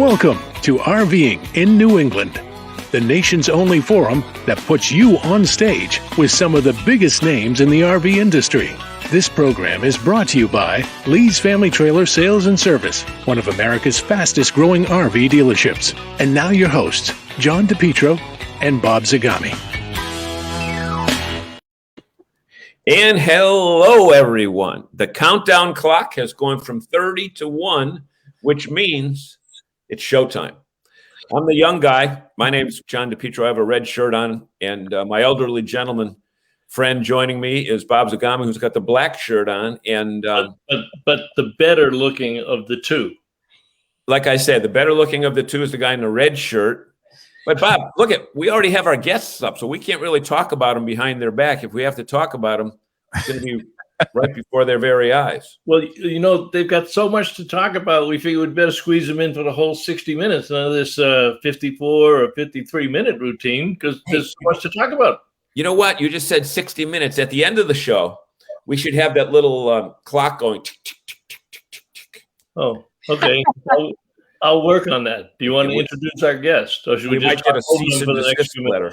Welcome to RVing in New England, the nation's only forum that puts you on stage with some of the biggest names in the RV industry. This program is brought to you by Lee's Family Trailer Sales and Service, one of America's fastest growing RV dealerships. And now your hosts, John DePietro and Bob Zagami. And hello, everyone. The countdown clock has gone from 30 to 1, which means it's showtime. I'm the young guy. My name is John DePietro. I have a red shirt on, and my elderly gentleman friend joining me is Bob Zagami, who's got the black shirt on. And but the better looking of the two. Like I said, the better looking of the two is the guy in the red shirt. But Bob, we already have our guests up, so we can't really talk about them behind their back. If we have to talk about them, it's going to be right before their very eyes. Well, you know, they've got so much to talk about. We figured we'd better squeeze them in for the whole 60 minutes, none of this 54 or 53-minute routine, because there's so much to talk about. You know what? You just said 60 minutes. At the end of the show, we should have that little clock going. Tick, tick, tick, tick, tick, tick, tick. Oh, okay. I'll work on that. Do you want to introduce our guest? Or should we just get a cease and desist letter?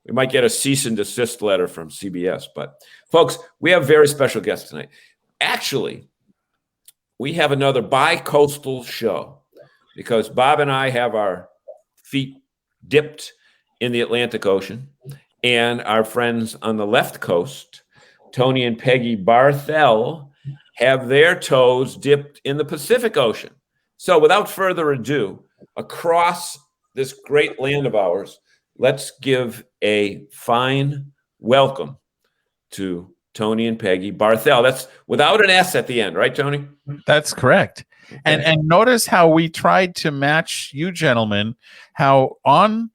We might get a cease and desist letter from CBS. But, folks, we have a very special guest tonight. Actually, we have another bi-coastal show because Bob and I have our feet dipped in the Atlantic Ocean, and our friends on the left coast, Tony and Peggy Barthel, have their toes dipped in the Pacific Ocean. So without further ado, across this great land of ours, let's give a fine welcome to Tony and Peggy Barthel. That's without an S at the end, right, Tony? That's correct. Okay. And notice how we tried to match you gentlemen, how on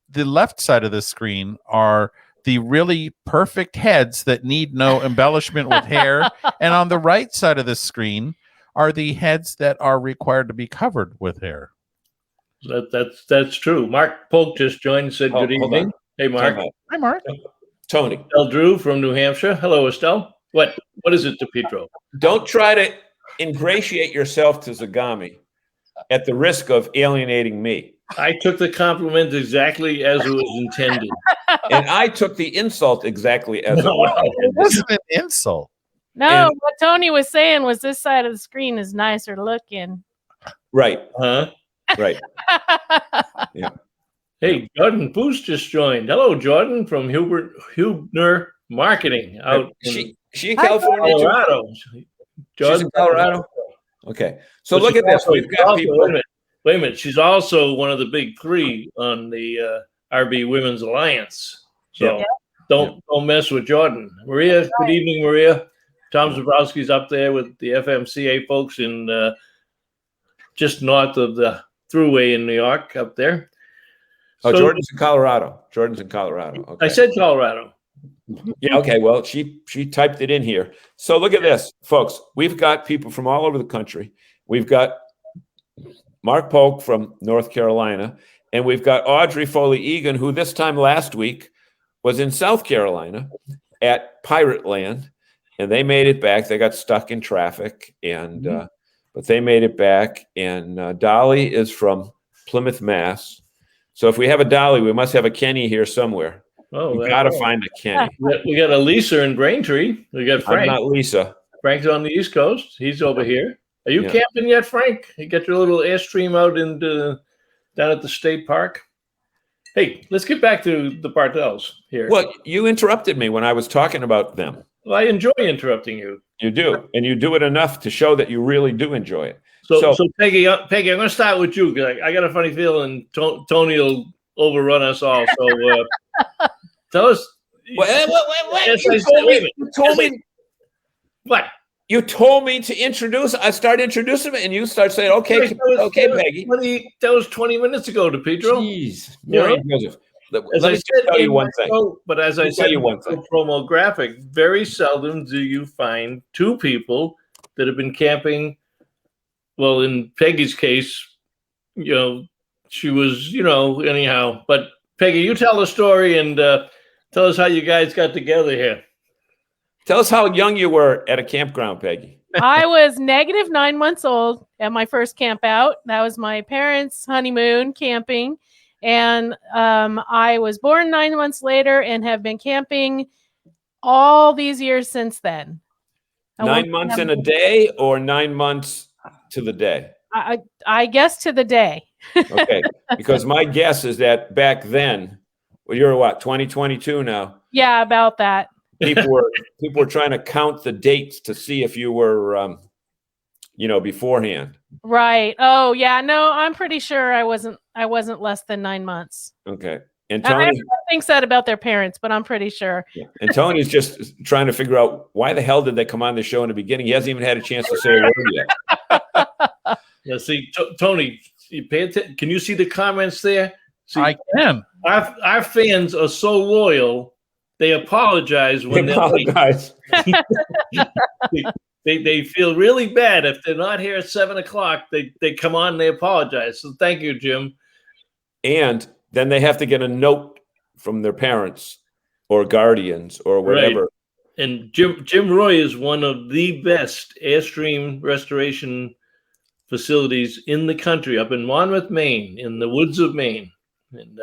the left side of the screen are the really perfect heads that need no embellishment with hair. And on the right side of the screen are the heads that are required to be covered with hair. That's true. Mark Polk just joined and said good evening. Hey, Mark. Hi, Mark. Tony. Estelle Drew from New Hampshire. Hello, Estelle. What is it, DePietro? Don't try to ingratiate yourself to Zagami at the risk of alienating me. I took the compliment exactly as it was intended. And I took the insult exactly as it was. It wasn't an insult. No, what Tony was saying was this side of the screen is nicer looking. Right. Huh? Right. Yeah. Hey, Jordan Boost just joined. Hello, Jordan from Hubner Marketing out she in California, Colorado. She's in Colorado. Okay. So look at this. We've got people. Wait a minute. She's also one of the big three on the RV Women's Alliance. So don't mess with Jordan. Maria, good evening, Maria. Tom Zabrowski's up there with the FMCA folks in just north of the Thruway in New York up there. Oh, so, Jordan's in Colorado. Okay. I said Colorado. Yeah, okay. Well, she typed it in here. So look at this, folks. We've got people from all over the country. We've got Mark Polk from North Carolina, and we've got Audrey Foley-Egan, who this time last week was in South Carolina at Pirate Land, and they made it back. They got stuck in traffic, and but they made it back. And Dolly is from Plymouth, Mass. So if we have a Dolly, we must have a Kenny here somewhere. Oh, we got to find a Kenny. We got a Lisa in Braintree. We got Frank. I'm not Lisa. Frank's on the East Coast. He's over here. Are you camping yet, Frank? You got your little Airstream out down at the state park? Hey, let's get back to the Barthels here. Well, you interrupted me when I was talking about them. Well, I enjoy interrupting you. You do, and you do it enough to show that you really do enjoy it. So Peggy, I'm going to start with you because I got a funny feeling Tony will overrun us all. So tell us. Wait. You told me. What? You told me to introduce. I started introducing him, and you start saying, "Okay, Peggy." That was 20 minutes ago, DePietro. Jeez, Mary Joseph. Let me tell you one thing. But as I said, in the promo graphic, very seldom do you find two people that have been camping. Well, in Peggy's case, she was, anyhow. But Peggy, you tell the story and tell us how you guys got together here. Tell us how young you were at a campground, Peggy. I was negative 9 months old at my first camp out. That was my parents' honeymoon camping. And I was born 9 months later and have been camping all these years since then. 9 months in a day or 9 months to the day? I guess to the day. Okay, because my guess is that back then, well, you're what, 2022 now? Yeah, about that. People were trying to count the dates to see if you were, beforehand. Right. Oh, yeah. No, I'm pretty sure I wasn't less than 9 months. Okay. And Everyone Tony thinks that about their parents, but I'm pretty sure. Yeah. And Tony's just trying to figure out why the hell did they come on the show in the beginning? He hasn't even had a chance to say a word yet. Yeah, see, Tony, you pay attention. Can you see the comments there? See, I can. Our fans are so loyal. They apologize when They apologize. they feel really bad if they're not here at 7 o'clock. They come on and they apologize. So thank you, Jim. And then they have to get a note from their parents or guardians or whatever. Right. And Jim Roy is one of the best Airstream restoration facilities in the country, up in Monmouth, Maine, in the woods of Maine. And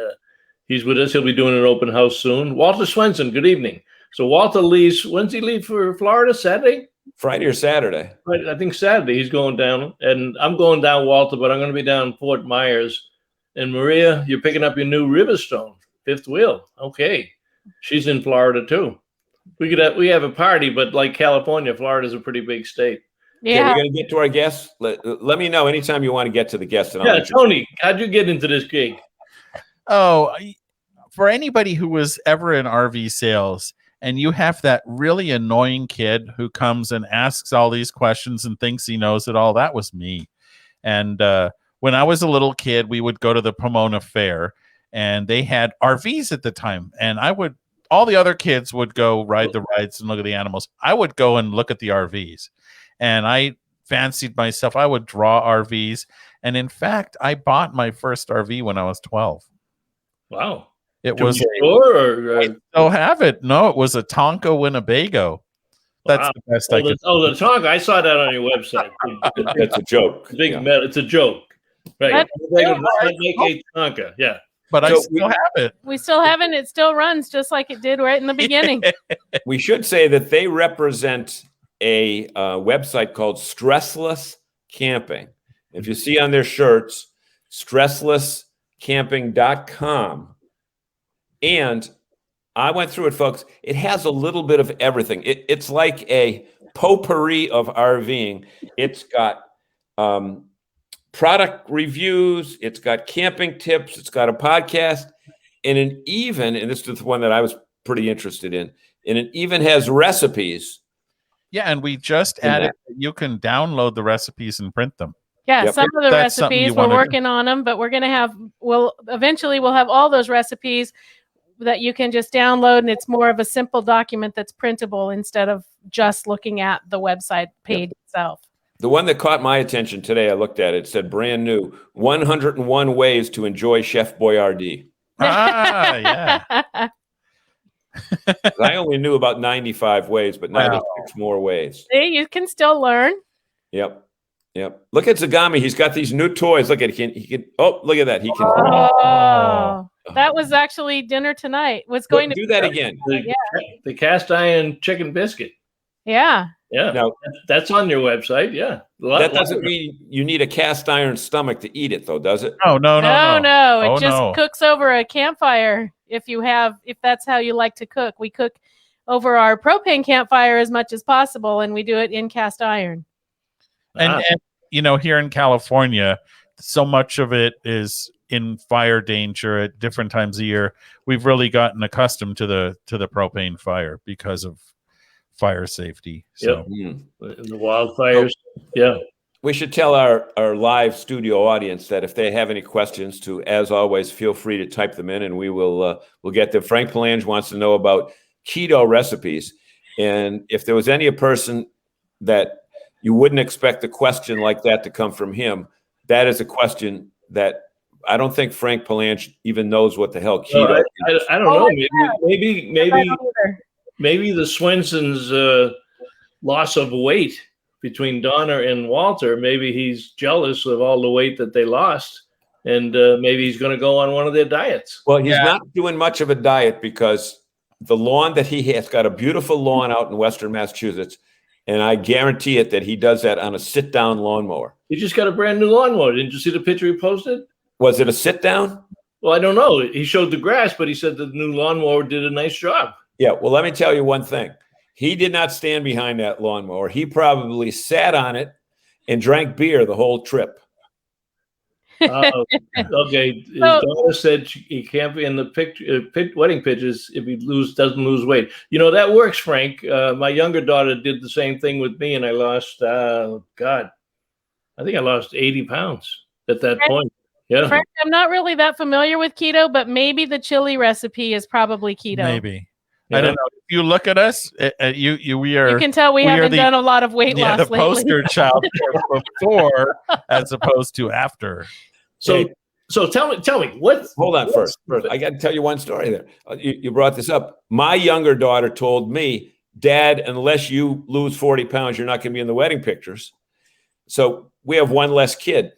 he's with us. He'll be doing an open house soon. Walter Swenson, good evening. So Walter leaves. When's he leave for Florida? Saturday? Friday or Saturday? Right, I think Saturday he's going down. And I'm going down, Walter, but I'm going to be down in Fort Myers. And Maria, you're picking up your new Riverstone, fifth wheel. Okay. She's in Florida too. We have a party, but like California, Florida's a pretty big state. Yeah, Yeah. we're going to get to our guests. Let me know anytime you want to get to the guests. And Yeah, Tony, how'd you get into this gig? Oh, for anybody who was ever in RV sales and you have that really annoying kid who comes and asks all these questions and thinks he knows it all, that was me. And when I was a little kid, we would go to the Pomona Fair and they had RVs at the time. And all the other kids would go ride the rides and look at the animals. I would go and look at the RVs. And I fancied myself, I would draw RVs. And in fact, I bought my first RV when I was 12. Wow. It was I still have it. No, it was a Tonka Winnebago. That's the best I could. Oh, the Tonka. I saw that on your website. That's a joke. Big Yeah. metal. It's a joke. Right. Make a Tonka. Yeah. But So I still have it. We still haven't. It still runs just like it did right in the beginning. We should say that they represent a website called Stressless Camping. If you see on their shirts, stresslesscamping.com. And I went through it, folks. It has a little bit of everything. It's like a potpourri of RVing. It's got product reviews. It's got camping tips. It's got a podcast. And and this is the one that I was pretty interested in, and it even has recipes. Yeah, and we just added you can download the recipes and print them. Yeah, Yep. some of the That's something recipes you we're wanna working on them, but eventually we'll have all those recipes that you can just download, and it's more of a simple document that's printable instead of just looking at the website page itself. The one that caught my attention today, I looked at it, it said brand new, 101 ways to enjoy Chef Boyardee. Yeah. I only knew about 95 ways, but now there's 6 more ways. See, you can still learn. Yep. Look at Zagami. He's got these new toys. Look at he can. Oh, look at that. He can. Oh, that was actually dinner tonight. Was going to do that again. The cast iron chicken biscuit. Yeah. Yeah. Now that's on your website. Yeah. That doesn't mean you need a cast iron stomach to eat it, though, does it? No. It just cooks over a campfire. If that's how you like to cook, we cook over our propane campfire as much as possible, and we do it in cast iron. And here in California, so much of it is in fire danger at different times of year. We've really gotten accustomed to the propane fire because of fire safety. So the wildfires. Yeah. We should tell our live studio audience that if they have any questions, to, as always, feel free to type them in, and we'll get them. Frank Palange wants to know about keto recipes, and if there was any person that you wouldn't expect a question like that to come from him, that is a question that I don't think Frank Palange even knows what the hell keto is. I don't know. Maybe the Swenson's loss of weight between Donna and Walter. Maybe he's jealous of all the weight that they lost, and maybe he's going to go on one of their diets. Well, he's not doing much of a diet because the lawn that he has got a beautiful lawn out in Western Massachusetts, and I guarantee it that he does that on a sit-down lawnmower. He just got a brand new lawnmower. Didn't you see the picture he posted? Was it a sit-down? Well, I don't know. He showed the grass, but he said the new lawnmower did a nice job. Yeah, well, let me tell you one thing. He did not stand behind that lawnmower. He probably sat on it and drank beer the whole trip. Okay. His daughter said he can't be in the wedding pictures if he doesn't lose weight. You know, that works, Frank. My younger daughter did the same thing with me, and I lost, I think I lost 80 pounds at that point. Yeah. Frank, I'm not really that familiar with keto, but maybe the chili recipe is probably keto. Maybe. Yeah. I don't know. If you look at us, we are. You can tell we haven't done a lot of weight loss the lately. poster child for before as opposed to after. So tell me what. Hold on first. I got to tell you one story there. You brought this up. My younger daughter told me, Dad, unless you lose 40 pounds, you're not going to be in the wedding pictures. So we have one less kid.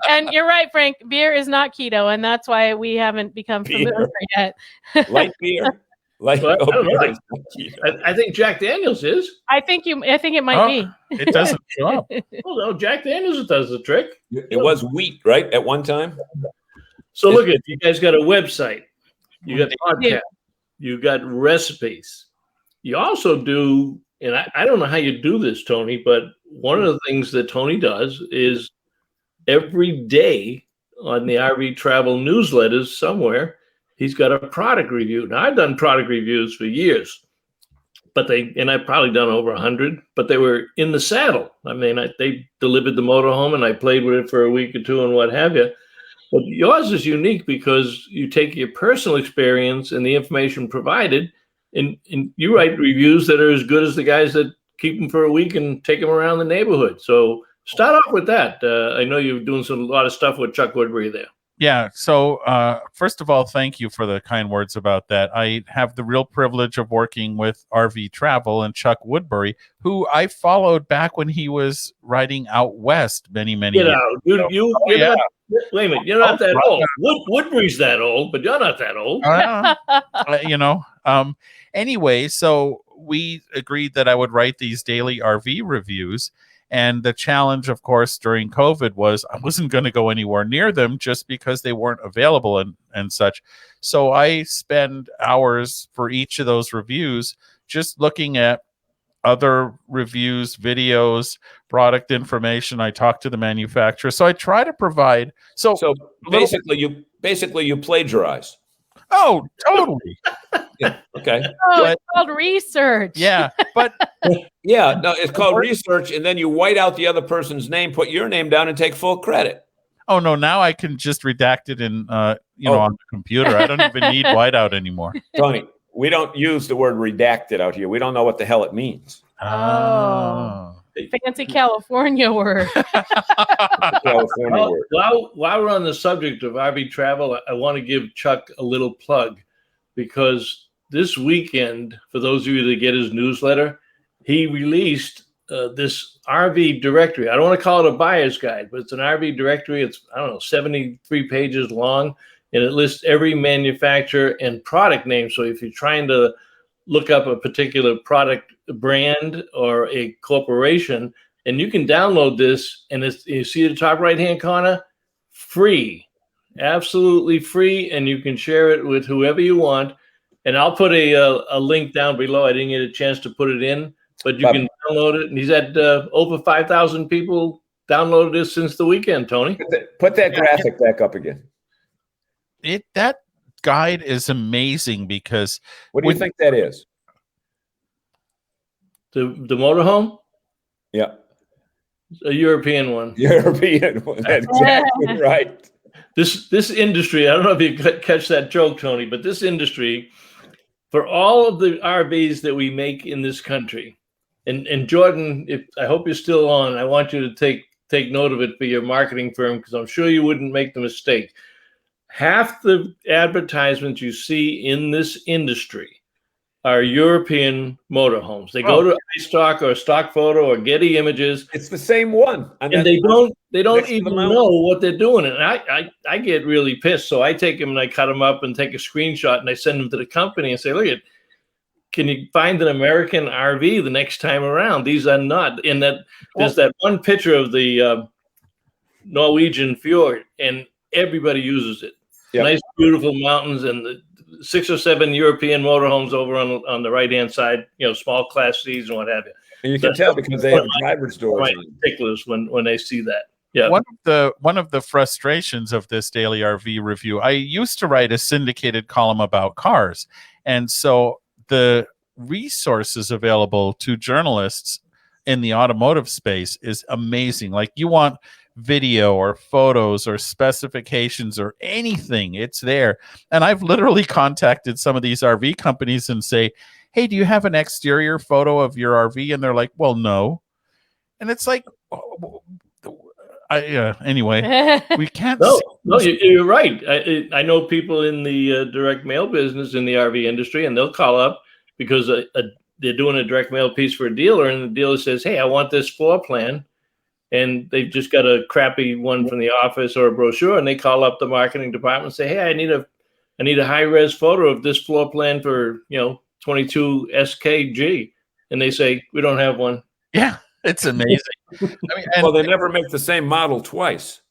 And you're right, Frank. Beer is not keto, and that's why we haven't become familiar yet. Light beer. I think Jack Daniels is. I think it might be. It doesn't show up. Oh no, Jack Daniels does the trick. It was wheat, right? At one time. So look at you guys got a website. You got podcast. You got recipes. You also do, and I don't know how you do this, Tony, but one of the things that Tony does is every day on the RV travel newsletters somewhere, he's got a product review. Now, I've done product reviews for years, but I've probably done over 100, but they were in the saddle. I mean, they delivered the motorhome and I played with it for a week or two and what have you. But yours is unique because you take your personal experience and the information provided and you write reviews that are as good as the guys that keep them for a week and take them around the neighborhood. So start off with that. I know you're doing a lot of stuff with Chuck Woodbury there. Yeah. So first of all, thank you for the kind words about that. I have the real privilege of working with RV Travel and Chuck Woodbury, who I followed back when he was riding out west many years ago. Wait a minute. You're not that old. Woodbury's that old, but you're not that old. Anyway, so we agreed that I would write these daily RV reviews. And the challenge, of course, during COVID was I wasn't going to go anywhere near them just because they weren't available and such. So I spend hours for each of those reviews just looking at other reviews, videos, product information. I talk to the manufacturer. So I try to provide. So basically you plagiarize. Oh, totally. Yeah. Okay. Oh, it's called research. Yeah, but yeah, no, it's called research, and then you white out the other person's name, put your name down, and take full credit. Oh no! Now I can just redact it in, on the computer. I don't even need whiteout anymore. Tony, we don't use the word redacted out here. We don't know what the hell it means. Oh. Fancy California word. California word. While we're on the subject of RV travel, I want to give Chuck a little plug because this weekend, for those of you that get his newsletter, he released this RV directory. I don't want to call it a buyer's guide, but it's an RV directory. It's, 73 pages long, and it lists every manufacturer and product name. So if you're trying to look up a particular product brand or a corporation, and you can download this, and you see the top right-hand corner, free, absolutely free, and you can share it with whoever you want. And I'll put a link down below. I didn't get a chance to put it in, but you can download it. And he's had over 5,000 people downloaded this since the weekend, Tony. Put that graphic back up again. That guide is amazing because what do you think that is? The motorhome? Yeah. A European one. European one. That's exactly right. This industry, I don't know if you catch that joke, Tony, but this industry, for all of the RVs that we make in this country, and Jordan, I hope you're still on, I want you to take note of it for your marketing firm, because I'm sure you wouldn't make the mistake. Half the advertisements you see in this industry are European motorhomes. They go to iStock or Stock Photo or Getty Images. It's the same one, and they don't next to even the mountain. know what they're doing. And I get really pissed. So I take them and I cut them up and take a screenshot and I send them to the company and say, look, can you find an American RV the next time around? These are not. And there's that one picture of the Norwegian fjord, and everybody uses it. Yep. Nice, beautiful mountains, and the 6 or 7 European motorhomes over on the right-hand side, small class C's and what have you. And you can tell because they have driver's doors. Right, ridiculous when they see that. Yeah. One of the frustrations of this daily RV review, I used to write a syndicated column about cars, and so the resources available to journalists in the automotive space is amazing. Like, you want video or photos or specifications or anything, it's there. And I've literally contacted some of these RV companies and say, hey, do you have an exterior photo of your RV? And they're like, well, no. And it's like, anyway, we can't. No, you're right. I know people in the direct mail business in the RV industry, and they'll call up because they're doing a direct mail piece for a dealer, and the dealer says, hey, I want this floor plan. And they've just got a crappy one from the office or a brochure, and they call up the marketing department and say, hey, I need a high-res photo of this floor plan for 22 SKG. And they say, we don't have one. Yeah, it's amazing. Well, they never make the same model twice.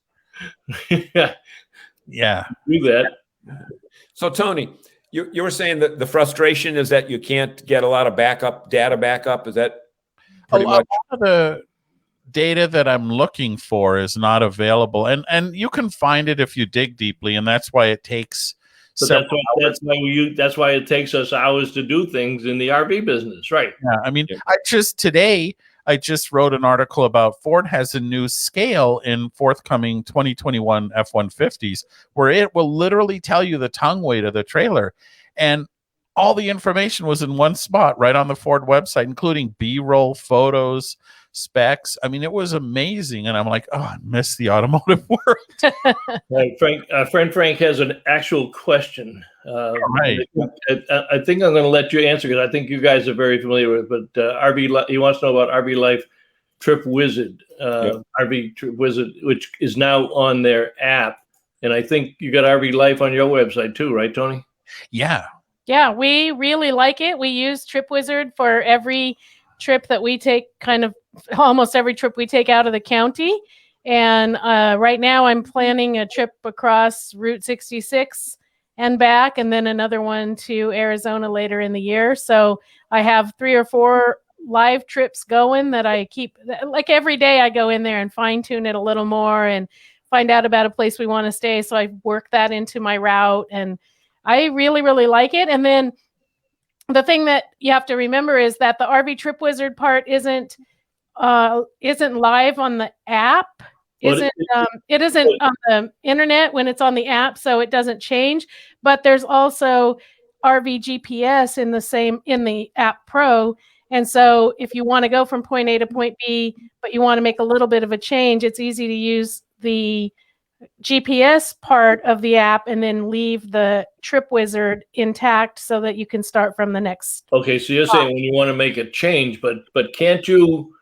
Yeah. Do that. So, Tony, you were saying that the frustration is that you can't get a lot of data backup. Is that pretty much? A lot of the data that I'm looking for is not available, and you can find it if you dig deeply, and that's why it takes. That's why it takes us hours to do things in the RV business, right? Yeah, I mean, I just wrote an article about Ford has a new scale in forthcoming 2021 F-150s where it will literally tell you the tongue weight of the trailer, and all the information was in one spot right on the Ford website, including B-roll photos, specs. I mean, it was amazing, and I'm like, oh, I miss the automotive world. Frank, friend Frank has an actual question. Right. I think I'm going to let you answer because I think you guys are very familiar with it. But he wants to know about RV Life Trip Wizard, RV Trip Wizard, which is now on their app, and I think you got RV Life on your website too, right, Tony? Yeah. Yeah, we really like it. We use Trip Wizard for every trip that we take, kind of almost every trip we take out of the county. And right now I'm planning a trip across Route 66 and back, and then another one to Arizona later in the year. So I have 3 or 4 live trips going that I keep, like every day I go in there and fine tune it a little more and find out about a place we want to stay. So I work that into my route, and I really, really like it. And then the thing that you have to remember is that the RV Trip Wizard part isn't live on the app. It isn't on the internet when it's on the app, so it doesn't change. But there's also RV GPS in the app Pro. And so if you want to go from point A to point B, but you want to make a little bit of a change, it's easy to use the GPS part of the app and then leave the Trip Wizard intact so that you can start from the next. Okay, so you're saying when you want to make a change, but can't you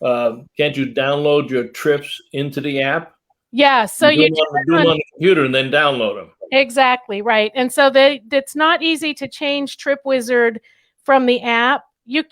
download your trips into the app? Yeah, so you do them on the computer and then download them. Exactly, right. And so it's not easy to change Trip Wizard from the app. You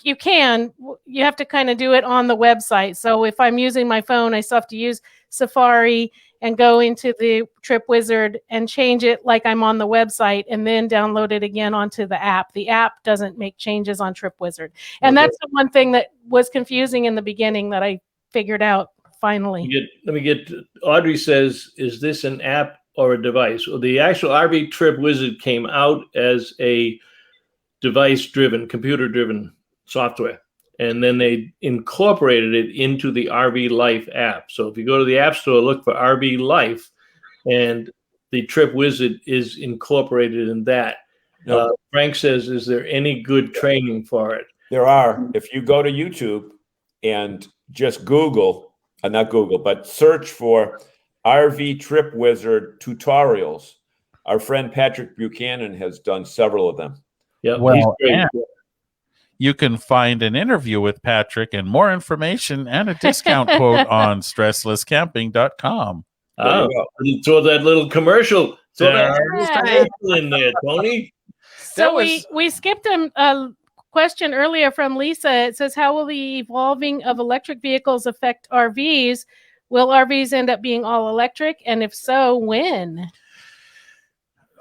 have to kind of do it on the website. So if I'm using my phone, I still have to use Safari and go into the Trip Wizard and change it like I'm on the website and then download it again onto the app. The app doesn't make changes on Trip Wizard. And that's the one thing that was confusing in the beginning that I figured out finally. Let me get Audrey says, is this an app or a device? Well, the actual RV Trip Wizard came out as a device-driven, computer-driven software. And then they incorporated it into the RV Life app. So if you go to the App Store, look for RV Life, and the Trip Wizard is incorporated in that. Frank says, is there any good training for it? There are. If you go to YouTube and just search for RV Trip Wizard tutorials, our friend Patrick Buchanan has done several of them. Yeah, well, You can find an interview with Patrick and more information and a discount code on stresslesscamping.com. Oh, throw that little commercial. Throw that commercial in there, Tony. So we skipped a question earlier from Lisa. It says, how will the evolving of electric vehicles affect RVs? Will RVs end up being all electric? And if so, when?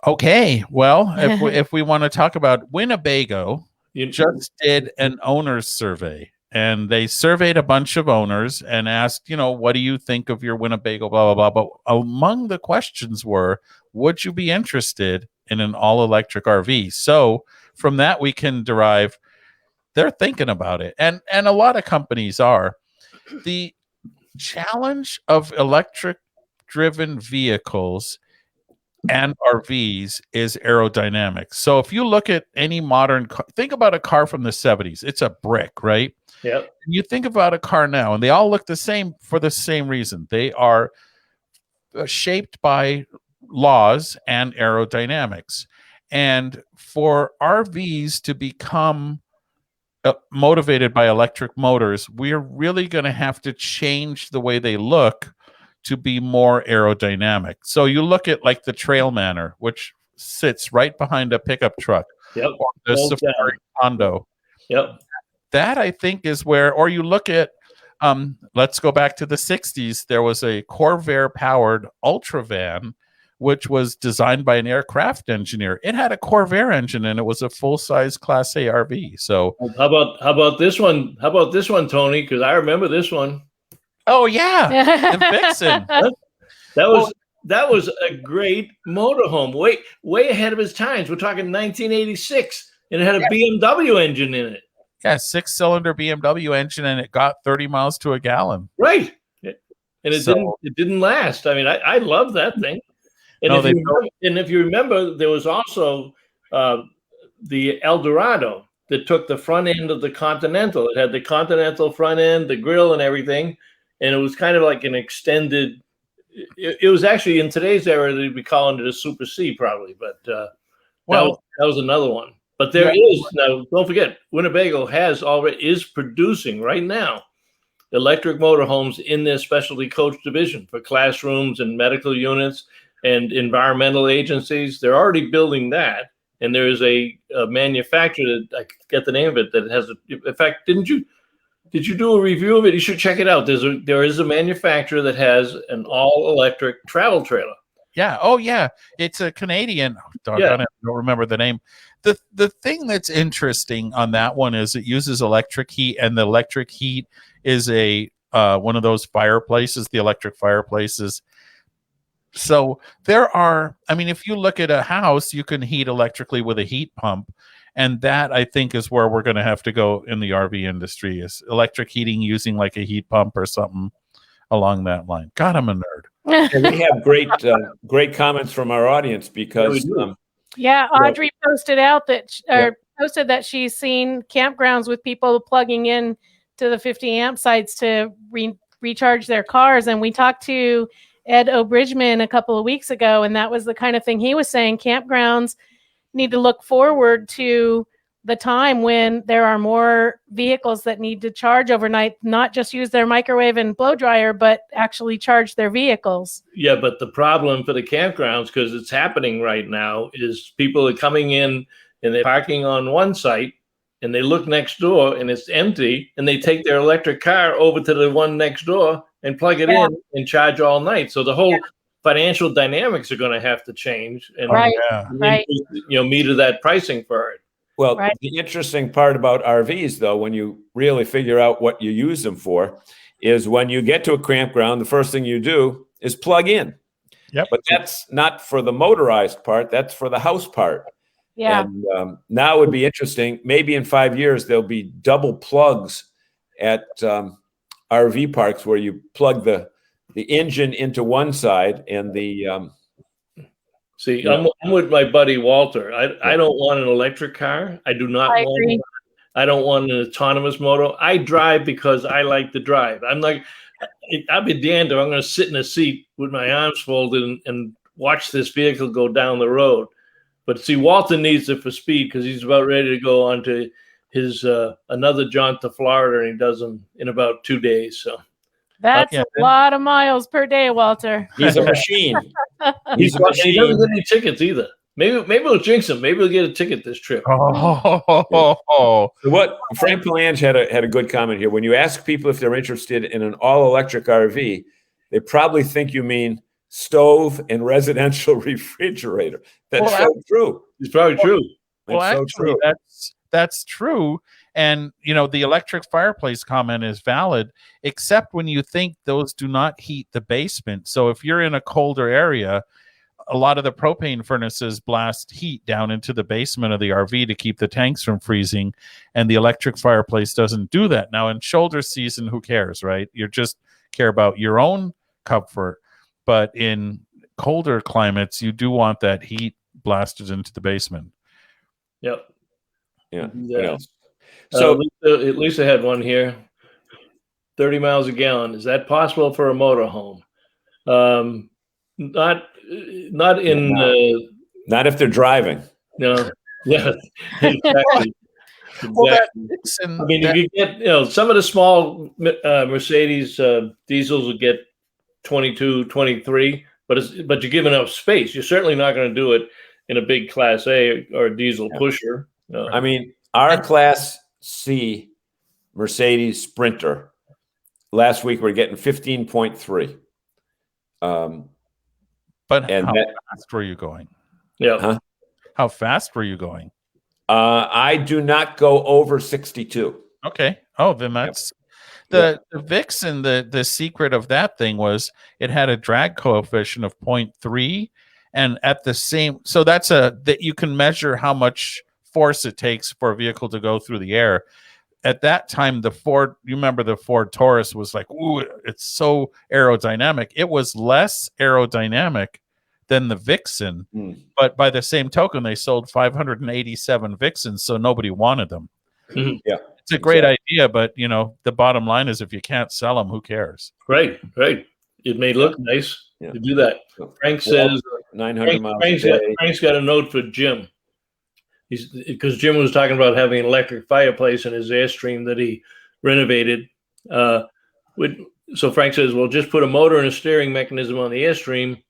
Okay, well, if we want to talk about Winnebago, just did an owner's survey, and they surveyed a bunch of owners and asked, what do you think of your Winnebago, blah, blah, blah. But among the questions were, would you be interested in an all-electric RV? So from that, we can derive they're thinking about it. And a lot of companies are. The challenge of electric-driven vehicles and RVs is aerodynamics. So if you look at any modern car, think about a car from the 70s. It's a brick, right? Yep. You think about a car now, and they all look the same for the same reason. They are shaped by laws and aerodynamics. And for RVs to become motivated by electric motors, we're really going to have to change the way they look to be more aerodynamic. So you look at like the Trailmanner, which sits right behind a pickup truck, yep, or the Safari Hondo. Yep. That I think is where, or you look at, let's go back to the 60s. There was a Corvair powered Ultra van, which was designed by an aircraft engineer. It had a Corvair engine and it was a full-size Class A RV. So how about this one? How about this one, Tony? Because I remember this one. Oh yeah, the Vixen. That was a great motorhome, way ahead of its times. We're talking 1986, and it had a BMW engine in it. Yeah, 6-cylinder BMW engine, and it got 30 miles to a gallon. Right, and it didn't last. I mean, I love that thing. And if you remember, there was also the Eldorado that took the front end of the Continental. It had the Continental front end, the grille, and everything. And it was kind of like an extended. It was actually in today's era they'd be calling it a Super C probably, but that was another one. But there is now. Don't forget, Winnebago is producing right now electric motorhomes in their specialty coach division for classrooms and medical units and environmental agencies. They're already building that, and there is a manufacturer that I forget the name of it that has. In fact, Did you do a review of it? You should check it out. There is a manufacturer that has an all-electric travel trailer. Yeah. Oh, yeah. It's a Canadian. I don't remember the name. The thing that's interesting on that one is it uses electric heat, and the electric heat is a one of those fireplaces, the electric fireplaces. So there are, I mean, if you look at a house, you can heat electrically with a heat pump. And that, I think, is where we're going to have to go in the RV industry, is electric heating using like a heat pump or something along that line. God, I'm a nerd. And we have great comments from our audience because Audrey posted posted that she's seen campgrounds with people plugging in to the 50 amp sites to recharge their cars. And we talked to Ed O'Bridgman a couple of weeks ago, and that was the kind of thing he was saying. Campgrounds need to look forward to the time when there are more vehicles that need to charge overnight, not just use their microwave and blow dryer, but actually charge their vehicles. Yeah, but the problem for the campgrounds, because it's happening right now, is people are coming in and they're parking on one site and they look next door and it's empty, and they take their electric car over to the one next door and plug it in and charge all night. So the whole financial dynamics are going to have to change, and meter that pricing for it. Well, the interesting part about RVs, though, when you really figure out what you use them for, is when you get to a campground, the first thing you do is plug in. Yep. But that's not for the motorized part. That's for the house part. Yeah. And now it would be interesting. Maybe in 5 years, there'll be double plugs at RV parks where you plug the engine into one side and the See, I'm with my buddy Walter. I don't want an electric car. I do not want. I don't want an autonomous motor. I drive because I like to drive. I'm like, I'll be damned if I'm going to sit in a seat with my arms folded and watch this vehicle go down the road. But see, Walter needs it for speed because he's about ready to go onto his another jaunt to Florida, and he does them in about 2 days. So That's Yeah. a lot of miles per day, Walter. He's a machine. he He's a doesn't machine. get any tickets either. Maybe we'll jinx him. Maybe we'll get a ticket this trip. Oh, So what Frank Palange had a good comment here. When you ask people if they're interested in an all-electric RV, they probably think you mean stove and residential refrigerator. That's so true. It's probably true. well, That's so actually, true. that's true. And the electric fireplace comment is valid, except when you think those do not heat the basement. So if you're in a colder area, a lot of the propane furnaces blast heat down into the basement of the RV to keep the tanks from freezing, and the electric fireplace doesn't do that. Now, in shoulder season, who cares, right? You just care about your own comfort. But in colder climates, you do want that heat blasted into the basement. Yep. Yeah. Yeah. What else? So Lisa had one here. 30 miles a gallon. Is that possible for a motorhome? Not in not if they're driving. no. Yeah. Exactly. Well, I mean, you get some of the small Mercedes diesels will get 22, 23, but you're giving up space. You're certainly not going to do it in a big Class A or a diesel pusher. I mean, our Class C Mercedes Sprinter last week we're getting 15.3. But and how that- fast were you going? Yeah. Huh? How fast were you going? I do not go over 62. Okay. Oh, then that's the Vixen. The secret of that thing was it had a drag coefficient of 0.3, and at the same, so that's that you can measure how much force it takes for a vehicle to go through the air. At that time, you remember the Ford Taurus was like, ooh, it's so aerodynamic. It was less aerodynamic than the Vixen, but by the same token, they sold 587 Vixens, so nobody wanted them. Mm-hmm. Yeah, it's a great idea, but the bottom line is if you can't sell them, who cares? Right. It may look nice to do that. Frank says 900 miles a day. Frank's got a note for Jim. Because Jim was talking about having an electric fireplace in his Airstream that he renovated. So Frank says, well, just put a motor and a steering mechanism on the Airstream.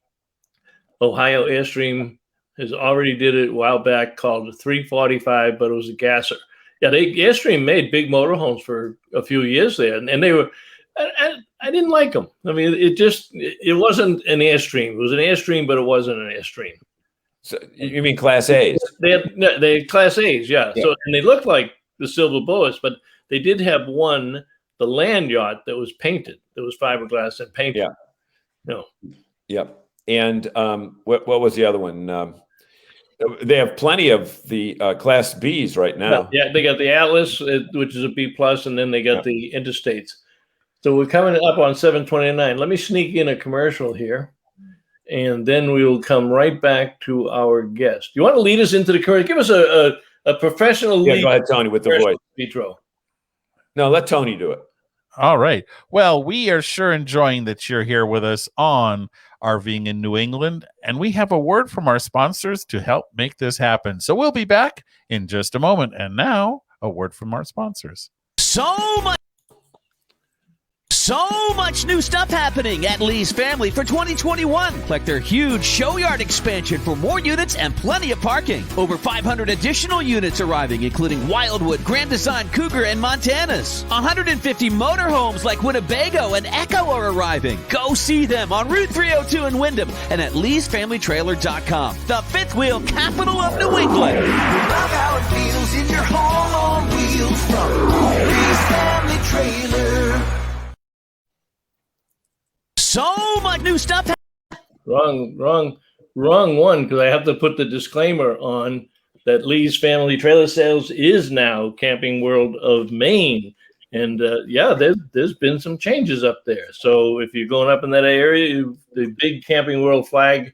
Ohio Airstream has already did it a while back, called the 345, but it was a gasser. Yeah, Airstream made big motorhomes for a few years there, and they were. I didn't like them. I mean, it wasn't an Airstream. It was an Airstream, but it wasn't an Airstream. So you mean Class A's? They had Class A's, yeah. So and they looked like the Silver Bullets, but they did have one, the land yacht, that was painted. That was fiberglass and painted. Yeah. No. Yep. And what was the other one? They have plenty of the Class B's right now. Yeah, they got the Atlas, which is a B plus, and then they got the Interstates. So we're coming up on 7:29. Let me sneak in a commercial here, and then we will come right back to our guest. You want to lead us into the commercial? Give us a professional lead. Yeah, go ahead, Tony, with the voice. Petro. No, let Tony do it. All right. Well, we are sure enjoying that you're here with us on RVing in New England, and we have a word from our sponsors to help make this happen. So we'll be back in just a moment. And now, a word from our sponsors. So much new stuff happening at Lee's Family for 2021, like their huge show yard expansion for more units and plenty of parking. Over 500 additional units arriving, including Wildwood, Grand Design, Cougar, and Montanas. 150 motorhomes like Winnebago and Echo are arriving. Go see them on Route 302 in Wyndham and at Lee'sFamilyTrailer.com, the fifth wheel capital of New England. Love how it feels in your home on wheels from Lee's Family Trailer. So much new stuff. Wrong one, because I have to put the disclaimer on that Lee's Family Trailer Sales is now Camping World of Maine. And there's been some changes up there. So if you're going up in that area, the big Camping World flag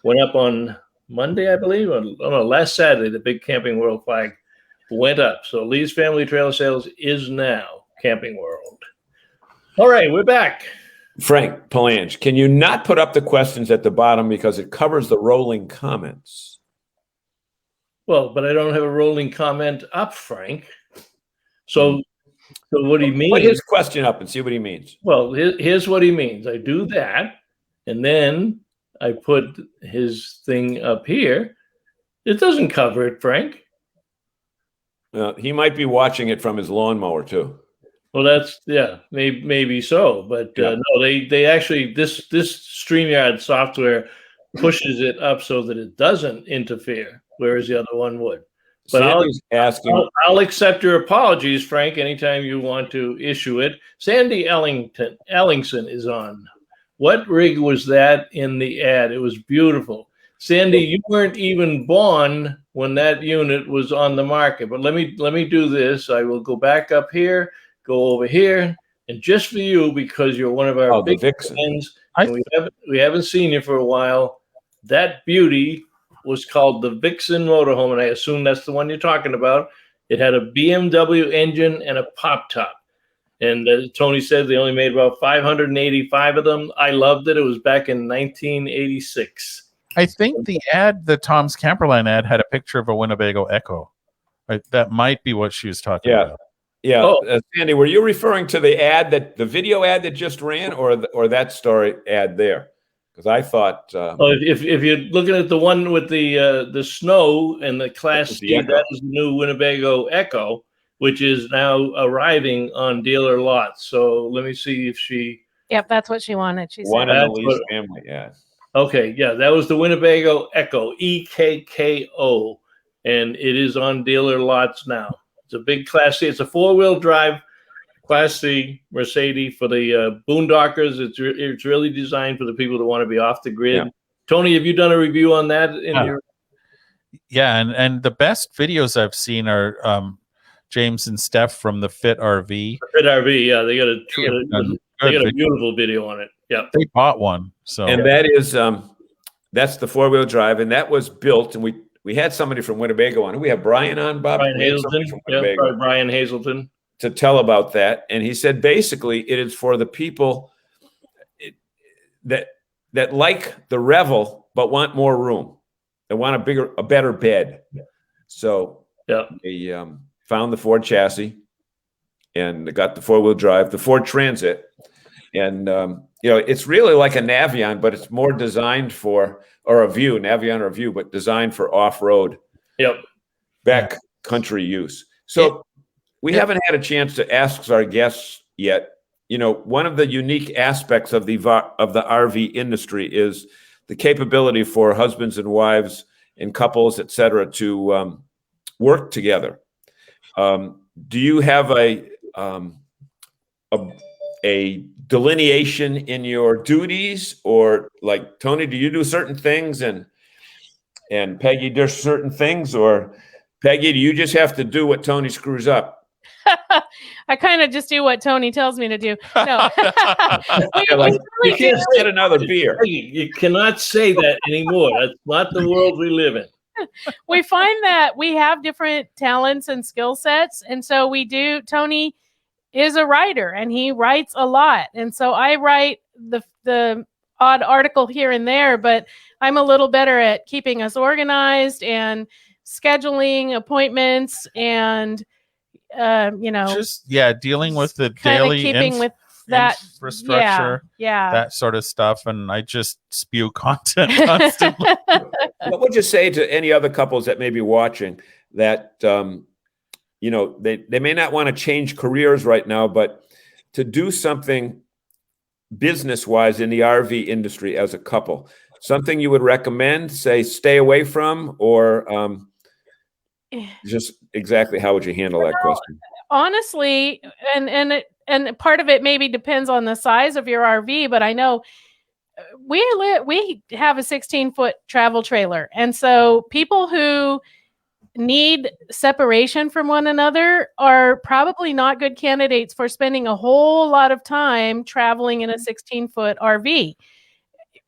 went up on Monday, I believe. Last Saturday, the big Camping World flag went up. So Lee's Family Trailer Sales is now Camping World. All right, we're back. Frank Palange, can you not put up the questions at the bottom because it covers the rolling comments? Well, but I don't have a rolling comment up, Frank. So what he means? Put his question up and see what he means. Well, here's what he means. I do that, and then I put his thing up here. It doesn't cover it, Frank. He might be watching it from his lawnmower too. Well, that's maybe so, but no, they actually this StreamYard software pushes it up so that it doesn't interfere, whereas the other one would. But I'll accept your apologies, Frank, anytime you want to issue it. Sandy Ellingson is on. What rig was that in the ad? It was beautiful. Sandy, you weren't even born when that unit was on the market. But let me do this. I will go back up here, go over here, and just for you, because you're one of our big fans, and we haven't seen you for a while. That beauty was called the Vixen Motorhome, and I assume that's the one you're talking about. It had a BMW engine and a pop top. And Tony said they only made about 585 of them. I loved it. It was back in 1986. I think the Tom's Camperland ad had a picture of a Winnebago Echo. Right? That might be what she was talking about. Yeah. Sandy, were you referring to the video ad that just ran, or that story ad there? Because I thought, if you're looking at the one with the snow and the Class C, that is the new Winnebago Echo, which is now arriving on dealer lots. So let me see if she. Yep, that's what she wanted. She said one in the Lee's family. Yeah. Okay, yeah, that was the Winnebago Echo, EKKO, and it is on dealer lots now. It's a big Class C. It's a 4-wheel drive Class C Mercedes for the boondockers. It's really designed for the people that want to be off the grid. Yeah. Tony, have you done a review on that? Yeah, and the best videos I've seen are James and Steph from the Fit RV. Fit RV, yeah, they got a beautiful video on it. Yeah, they bought one. So and that is that's the 4-wheel drive, and that was built. And we had somebody from Winnebago on. We have Brian on, Bob. Brian Hazelton. Brian Hazelton. To tell about that, and he said basically it is for the people that like the Revel but want more room. They want a better bed. So they found the Ford chassis, and they got the 4-wheel drive, the Ford Transit, and it's really like a Navion, but it's more designed for Navion or a View, but designed for off-road, back country use. So. We haven't had a chance to ask our guests yet. One of the unique aspects of the RV industry is the capability for husbands and wives and couples, et cetera, to work together. Do you have a delineation in your duties, or like Tony, do you do certain things and Peggy does certain things, or Peggy, do you just have to do what Tony screws up? I kind of just do what Tony tells me to do. No, you can't get another beer. You cannot say that anymore. That's not the world we live in. We find that we have different talents and skill sets, and so we do. Tony is a writer, and he writes a lot, and so I write the odd article here and there, but I'm a little better at keeping us organized and scheduling appointments and. Dealing with the daily keeping with that infrastructure, that sort of stuff, and I just spew content constantly. What would you say to any other couples that may be watching that they may not want to change careers right now, but to do something business-wise in the RV industry as a couple, something you would recommend, say, stay away from, or just exactly how would you handle that question? Honestly, and part of it maybe depends on the size of your RV, but I know we have a 16-foot travel trailer, and so people who need separation from one another are probably not good candidates for spending a whole lot of time traveling in a 16-foot RV.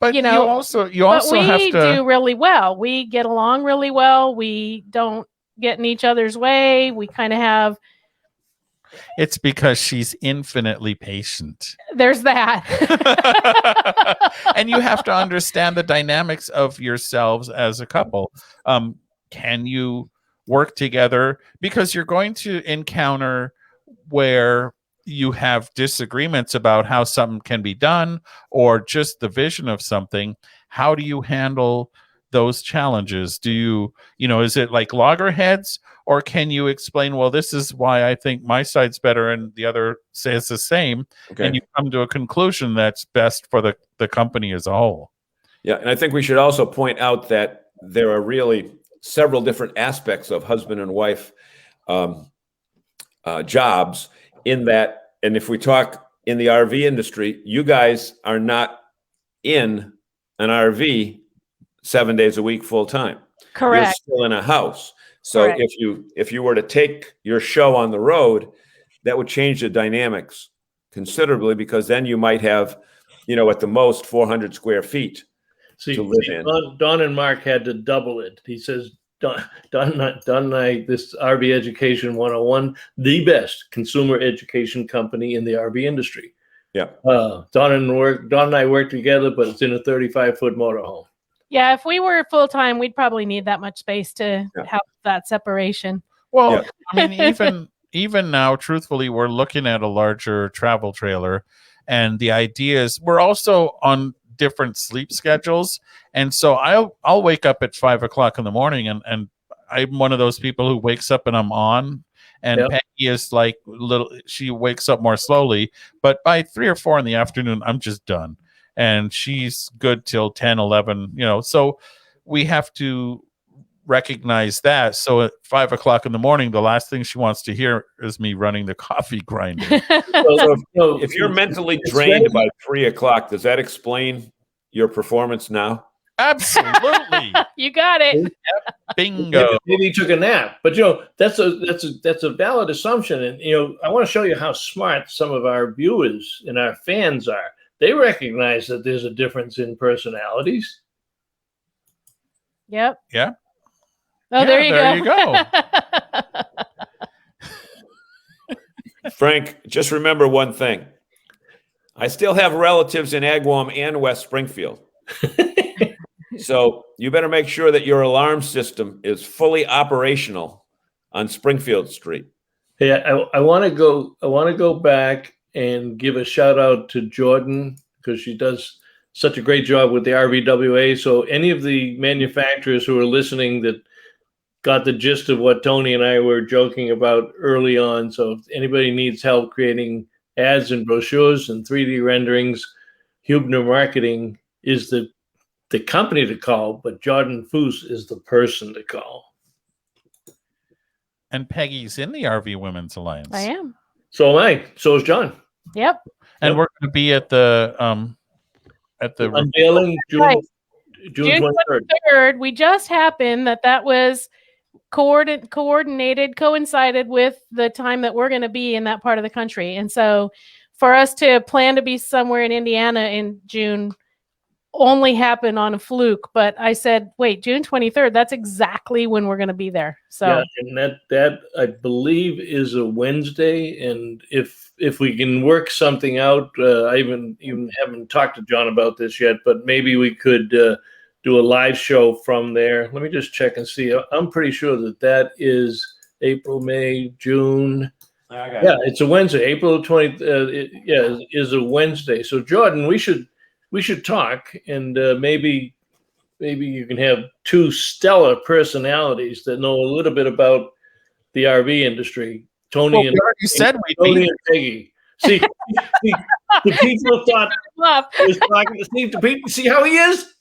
But you also have to do really well. We get along really well. We don't get in each other's way. We kind of have. It's because she's infinitely patient. There's that. And you have to understand the dynamics of yourselves as a couple. Can you work together? Because you're going to encounter where you have disagreements about how something can be done or just the vision of something, how do you handle those challenges? Do you, is it like loggerheads, or can you explain, well, this is why I think my side's better and the other says the same, and you come to a conclusion that's best for the company as a whole? Yeah, and I think we should also point out that there are really several different aspects of husband and wife jobs in that. And if we talk in the RV industry, you guys are not in an RV 7 days a week full time. Correct. You're still in a house. So Correct. if you were to take your show on the road, that would change the dynamics considerably, because then you might have, at the most 400 square feet to live in. Don and Mark had to double it. He says, Don and I, this RV Education 101, the best consumer education company in the RV industry. Yeah. Don and I work together, but it's in a 35-foot motorhome. Yeah, if we were full time, we'd probably need that much space to have that separation. Well, I mean, even now, truthfully, we're looking at a larger travel trailer, and the idea is we're also on different sleep schedules, and so I'll wake up at 5 o'clock in the morning, and I'm one of those people who wakes up and I'm on. And Peggy is like she wakes up more slowly, but by 3 or 4 in the afternoon, I'm just done. And she's good till 10, 11, so we have to recognize that. So at 5 o'clock in the morning, the last thing she wants to hear is me running the coffee grinder. So if you're mentally drained by 3 o'clock, does that explain your performance now? Absolutely. You got it. Yep. Bingo. Maybe he took a nap, but that's a valid assumption. And I want to show you how smart some of our viewers and our fans are. They recognize that there's a difference in personalities. Yep. Yeah. Oh, there you go. Frank, just remember one thing. I still have relatives in Agawam and West Springfield. So you better make sure that your alarm system is fully operational on Springfield Street. Hey, I want to go back and give a shout out to Jordan, because she does such a great job with the RVWA. So any of the manufacturers who are listening that got the gist of what Tony and I were joking about early on. So if anybody needs help creating ads and brochures and 3D renderings, Hubner Marketing is the company to call, but Jordan Foose is the person to call. And Peggy's in the RV Women's Alliance. I am. So am I. So is John. Yep. And we're going to be at the unveiling June 23rd. We just happened that was coincided with the time that we're going to be in that part of the country. And so for us to plan to be somewhere in Indiana in June only happened on a fluke, but I said, wait, June 23rd, that's exactly when we're going to be there. So yeah, and that I believe is a Wednesday. And if we can work something out, I even haven't talked to John about this yet, but maybe we could do a live show from there. Let me just check and see. I'm pretty sure that is April, May, June. It's a Wednesday. April 20th. Is a Wednesday. So Jordan, we should talk, and maybe you can have two stellar personalities that know a little bit about the RV industry. Tony and Peggy. See, the people thought he was talking to Steve. See how he is?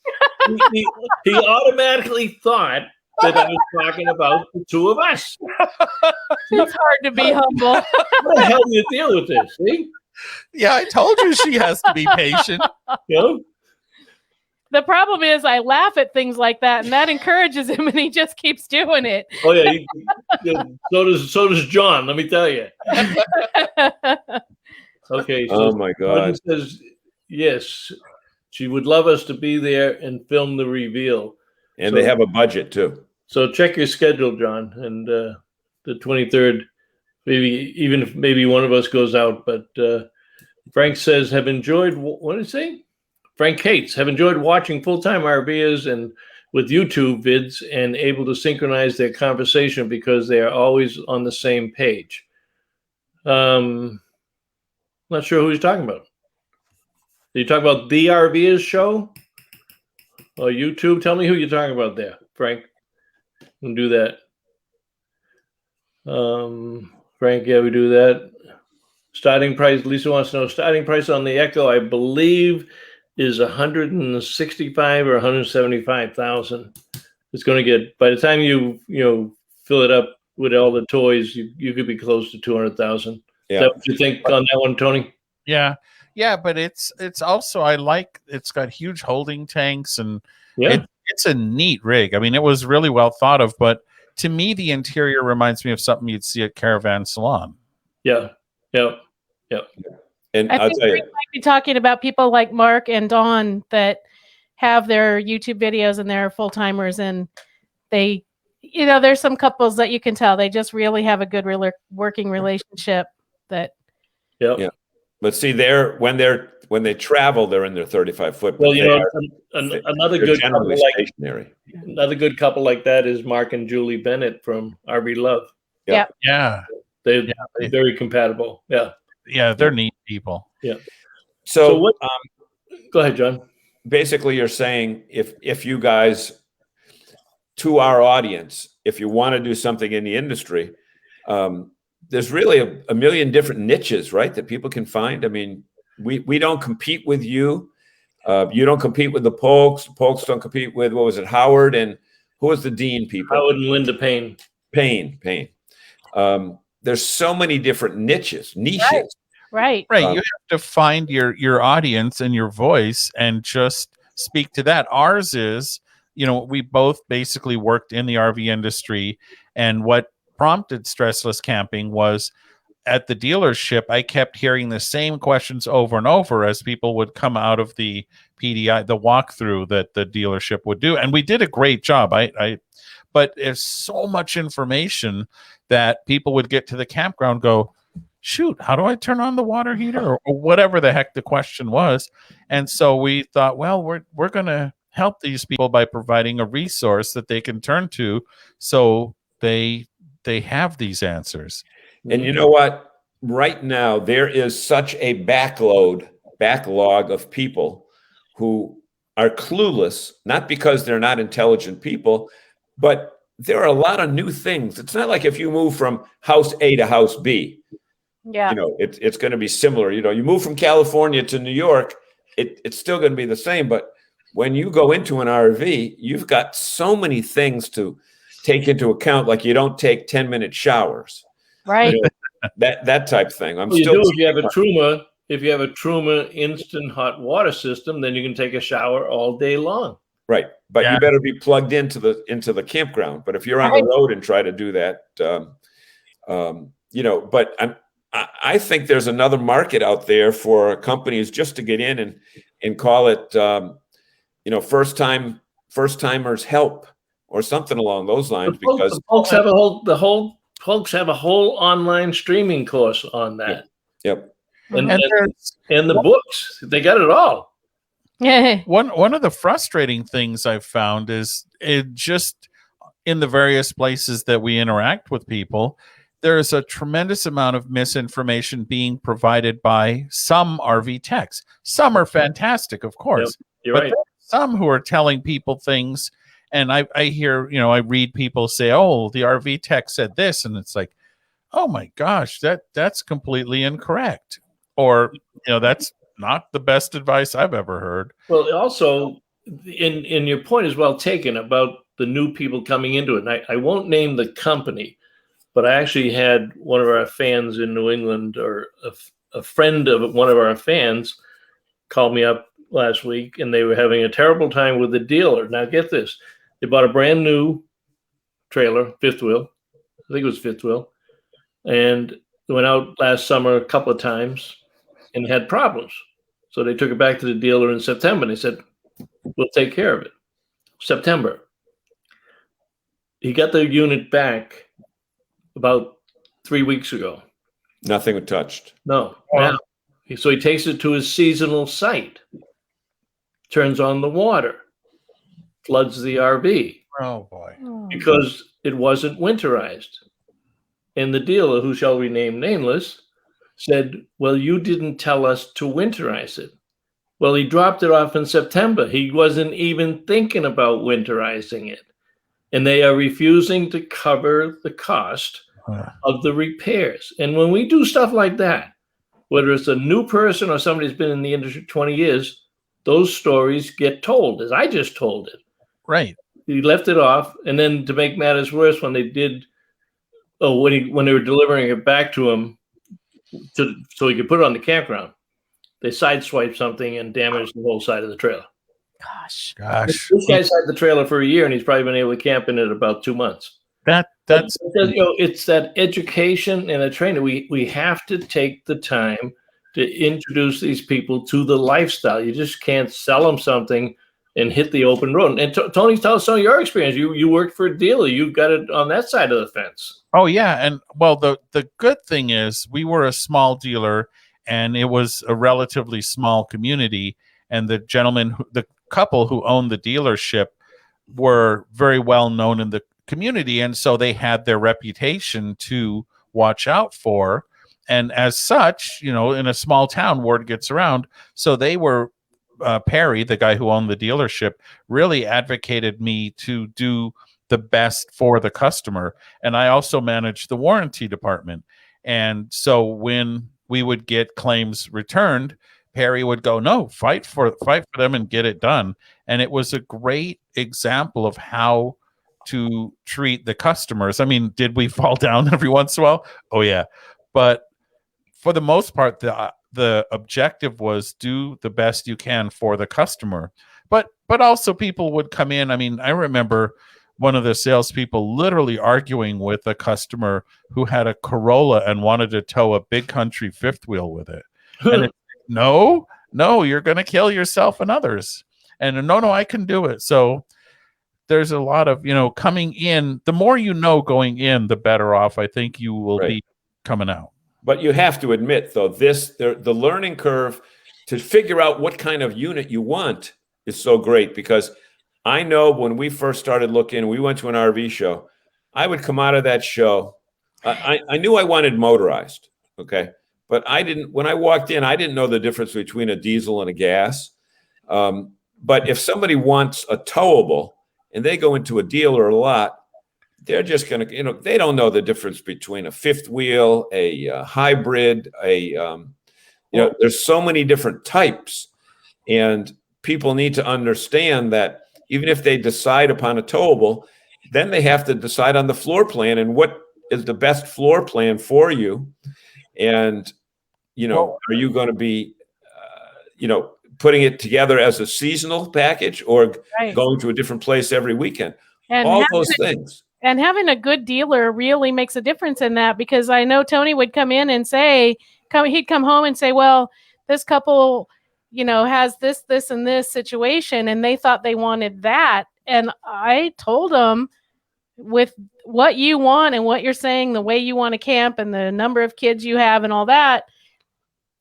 He automatically thought that I was talking about the two of us. It's hard to be humble. How the hell do you deal with this? See? Yeah, I told you she has to be patient. The problem is I laugh at things like that, and that encourages him, and he just keeps doing it. Oh yeah, so does John. Let me tell you. Okay. So oh my God. Says yes, she would love us to be there and film the reveal. And they have a budget too. So check your schedule, John, and the 23rd. Maybe one of us goes out, but Frank says have enjoyed. What did he say? Frank Cates have enjoyed watching full-time RVers and with YouTube vids and able to synchronize their conversation because they are always on the same page. Not sure who he's talking about. Did you talk about the RVers show or YouTube? Tell me who you're talking about there, Frank. We'll do that. Frank, yeah, we do that. Starting price. Lisa wants to know starting price on the Echo. I believe is 165 or 175,000. It's going to get, by the time you fill it up with all the toys, you could be close to 200,000. Yeah. Is that what you think on that one, Tony? Yeah, but it's also, I like, it's got huge holding tanks, and Yeah. it's a neat rig. I mean, it was really well thought of, but to me, the interior reminds me of something you'd see at Caravan Salon. Yeah. And I I'll think tell we you, might be talking about people like Mark and Dawn that have their YouTube videos and they're full timers, and they, there's some couples that you can tell they just really have a good working relationship. That. Yeah. but see, when they travel, they're in their 35-foot. Well, another good couple stationary. another good couple like that is Mark and Julie Bennett from RV Love. Yeah, They're very compatible. Yeah, they're neat people. Yeah. So what? Go ahead, John. Basically, you're saying if you guys, to our audience, if you want to do something in the industry, there's really a million different niches, right, that people can find. I mean, we don't compete with you. You don't compete with the Polks. The Polks don't compete with, what was it, Howard and who was the Dean people? Howard and Linda Payne. Payne. There's so many different niches. Right. You have to find your audience and your voice and just speak to that. Ours is, we both basically worked in the RV industry, and what prompted Stressless Camping was at the dealership, I kept hearing the same questions over and over as people would come out of the PDI, the walkthrough that the dealership would do. And we did a great job. But there's so much information that people would get to the campground, go, shoot, how do I turn on the water heater, or whatever the heck the question was. And so we thought, well, we're going to help these people by providing a resource that they can turn to, so they have these answers. And you know what? Right now, there is such a backlog of people who are clueless, not because they're not intelligent people, but there are a lot of new things. It's not like if you move from house A to house B, it's going to be similar. You move from California to New York, it's still going to be the same. But when you go into an RV, you've got so many things to take into account, like you don't take 10-minute showers. Right. That type of thing. If you have a Truma instant hot water system, then you can take a shower all day long. Right. But you better be plugged into the campground. But if you're on the road and try to do that, but I think there's another market out there for companies just to get in and call it, first timers help or something along those lines. Because the folks have a whole online streaming course on that. Yep. And the books, they got it all. Yeah. One of the frustrating things I've found is it just in the various places that we interact with people, there's a tremendous amount of misinformation being provided by some RV techs. Some are fantastic, of course. Yep, you're but right. Some who are telling people things, and I hear, I read people say, oh, the RV tech said this, and it's like, oh my gosh, that's completely incorrect. Or, that's not the best advice I've ever heard. Well, also, in your point is well taken about the new people coming into it. And I won't name the company, but I actually had one of our fans in New England, or a friend of one of our fans, called me up last week, and they were having a terrible time with the dealer. Now, get this. They bought a brand new trailer, fifth wheel. I think it was fifth wheel. And they went out last summer a couple of times and had problems. So they took it back to the dealer in September, and they said, we'll take care of it. September. He got the unit back about 3 weeks ago. nothing was touched. No. Now, so he takes it to his seasonal site, turns on the water, floods the RV. Oh, boy. Because it wasn't winterized. And the dealer, who shall remain nameless, said, well, you didn't tell us to winterize it. Well, he dropped it off in September. He wasn't even thinking about winterizing it. And they are refusing to cover the cost of the repairs. And when we do stuff like that, whether it's a new person or somebody who's been in the industry 20 years, those stories get told, as I just told it. Right. He left it off. And then to make matters worse, when they did, when they were delivering it back to him so he could put it on the campground, they sideswiped something and damaged the whole side of the trailer. Gosh. This guy's had the trailer for a year, and he's probably been able to camp in it about 2 months. That's it's that education and the training. We have to take the time to introduce these people to the lifestyle. You just can't sell them something and hit the open road. And Tony, tell us some of your experience. You worked for a dealer. You got it on that side of the fence. Oh yeah, and well, the good thing is we were a small dealer, and it was a relatively small community. And the couple who owned the dealership were very well known in the community, and so they had their reputation to watch out for. And as such, in a small town, word gets around. So they were Perry, the guy who owned the dealership, really advocated me to do the best for the customer. And I also managed the warranty department. And so when we would get claims returned, Perry would go, no, fight for them and get it done. And it was a great example of how to treat the customers. I mean, did we fall down every once in a while? Oh yeah. But for the most part, the objective was do the best you can for the customer. But also people would come in. I mean, I remember one of the salespeople literally arguing with a customer who had a Corolla and wanted to tow a big country fifth wheel with it. And it's, no, you're going to kill yourself and others. And no, I can do it. So there's a lot of, coming in. The more going in, the better off I think you will be coming out. But you have to admit, though, the learning curve to figure out what kind of unit you want is so great, because I know when we first started looking, we went to an RV show. I would come out of that show. I knew I wanted motorized, okay? But when I walked in, I didn't know the difference between a diesel and a gas. But if somebody wants a towable and they go into a dealer a lot, they're just going to, they don't know the difference between a fifth wheel, a hybrid, there's so many different types. And people need to understand that even if they decide upon a towable, then they have to decide on the floor plan and what is the best floor plan for you. And, are you going to be, putting it together as a seasonal package or going to a different place every weekend? And all those things. And having a good dealer really makes a difference in that, because I know Tony would come in and he'd come home and say, well, this couple, has this, and this situation, and they thought they wanted that. And I told them, with what you want and what you're saying, the way you want to camp and the number of kids you have and all that,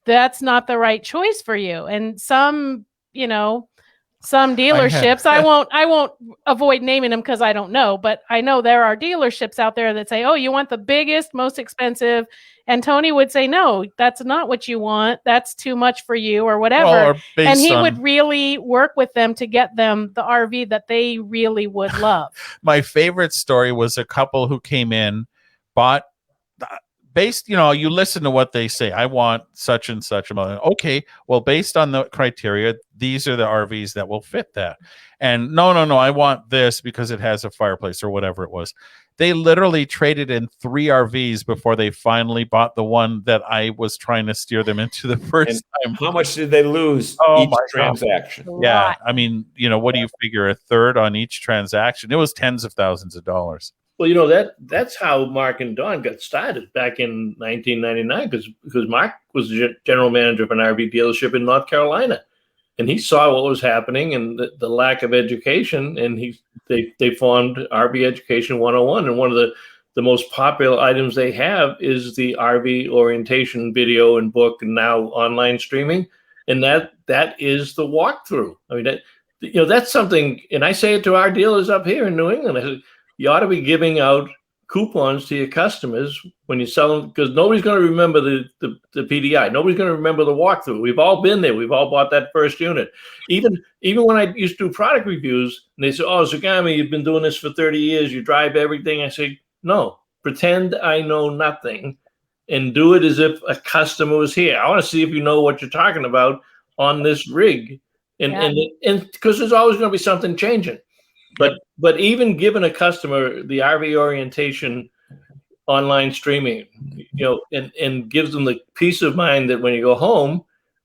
that's not the right choice for you. And some dealerships, I won't avoid naming them because I don't know, but I know there are dealerships out there that say, oh, you want the biggest, most expensive. And Tony would say, no, that's not what you want. That's too much for you or whatever. And he would really work with them to get them the RV that they really would love. My favorite story was a couple who came in, bought based, you listen to what they say. I want such and such amount. Okay, well, based on the criteria, these are the RVs that will fit that. And no, I want this because it has a fireplace or whatever it was. They literally traded in 3 RVs before they finally bought the one that I was trying to steer them into the first time. How much did they lose each transaction? God. Yeah, I mean, what do you figure, a third on each transaction? It was tens of thousands of dollars. Well, that's how Mark and Don got started back in 1999, because Mark was the general manager of an RV dealership in North Carolina, and he saw what was happening and the lack of education, and they formed RV Education 101, and one of the most popular items they have is the RV orientation video and book, and now online streaming, and that is the walkthrough. I mean, that's something, and I say it to our dealers up here in New England. I said, you ought to be giving out coupons to your customers when you sell them, because nobody's going to remember the PDI. Nobody's going to remember the walkthrough. We've all been there. We've all bought that first unit. Even when I used to do product reviews, and they say, "Oh, Zagami, you've been doing this for 30 years. You drive everything." I say, "No, pretend I know nothing and do it as if a customer was here. I want to see if you know what you're talking about on this rig." And because there's always going to be something changing. But even giving a customer the RV orientation online streaming, and gives them the peace of mind that when you go home,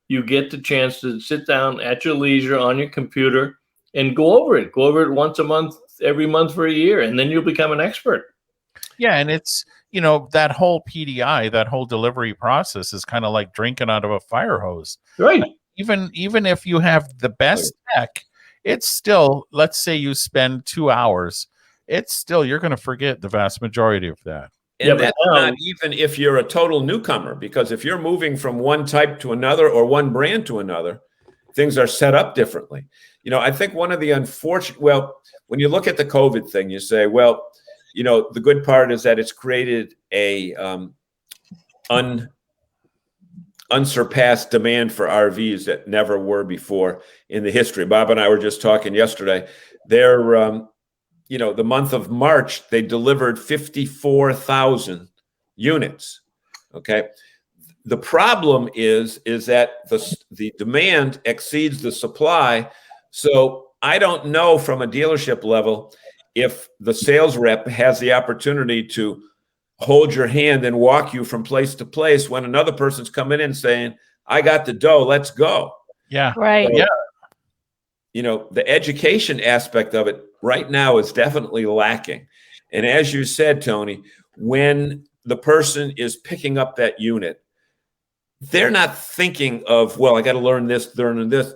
you get the chance to sit down at your leisure on your computer and go over it once a month, every month for a year, and then you'll become an expert. Yeah, and it's, that whole PDI, that whole delivery process is kind of like drinking out of a fire hose. Right. Even if you have the best tech, it's still, let's say you spend 2 hours, it's still, you're going to forget the vast majority of that. And that's not even if you're a total newcomer, because if you're moving from one type to another or one brand to another, things are set up differently. I think one of the when you look at the COVID thing, you say, well, the good part is that it's created a unsurpassed demand for RVs that never were before in the history. Bob and I were just talking yesterday. The month of March, they delivered 54,000 units. Okay. The problem is that the demand exceeds the supply. So I don't know from a dealership level if the sales rep has the opportunity to hold your hand and walk you from place to place when another person's coming in saying, "I got the dough, let's go." Yeah. Right. So, the education aspect of it right now is definitely lacking. And as you said, Tony, when the person is picking up that unit, they're not thinking of, well, I got to learn this.